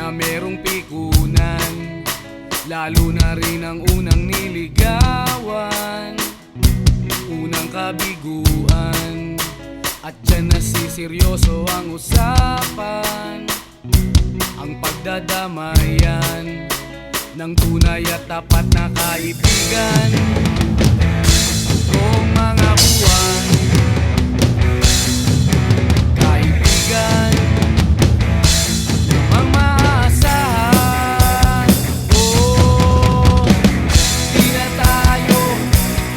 na merong pikunan, lalo na rin ang unang niligawan, unang kabiguan, at dyan nasiseryoso ang usapan, ang pagdadamayan ng tunay at tapat na kaibigan. Kung mga buwan, kaibigan, lumang maaasahan. Oh, di na tayo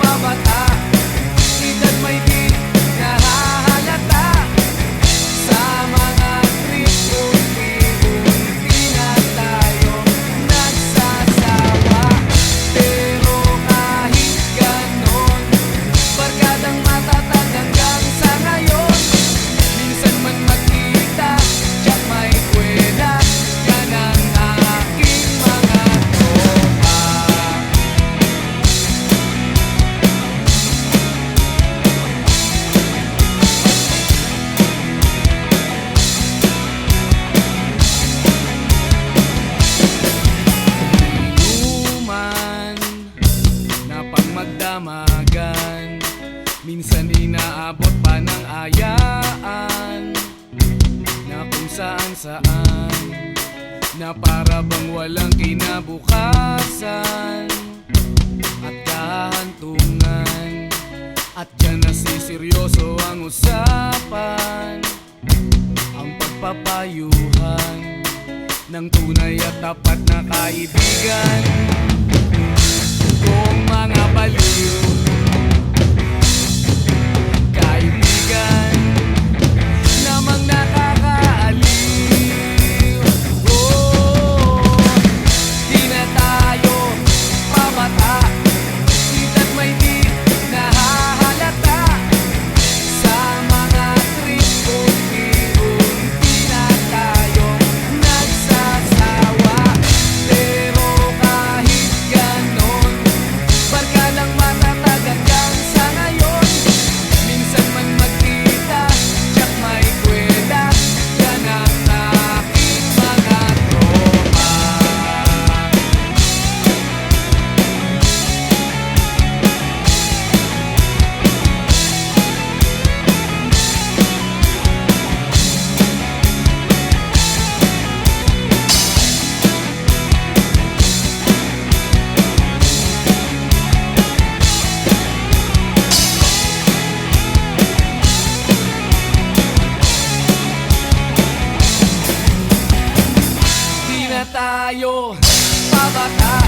pabata, edad may di nahahalata. Sa mga trip-unti-unti na tayo nagsasawa. Pero kahit ganon, barkadang matatag hanggang sa ngayon. Minsan man magkita, tiyak may kwela, yan ang aking mga tropa. Inuman na pang magdamagan, minsan inaabot pa ng ayaan, na kung saan-saan, na para bang walang kinabukasan at kahantungan. At dyan nasiseryoso ang usapan, ang pagpapayuhan ng tunay at tapat na kaibigan. Kung mga baliw, kaibigan, namang nakakaaliw. Oh, di na tayo pabata, edad may di nahahalata. Sa mga trip-unti-unti na tayo nagsasawa. Pero kahit ganon, barkadang matatag hanggang sa ngayon. Minsan man magkita, tiyak may kwela, yan ang aking mga tropa. Di na tayo pabata,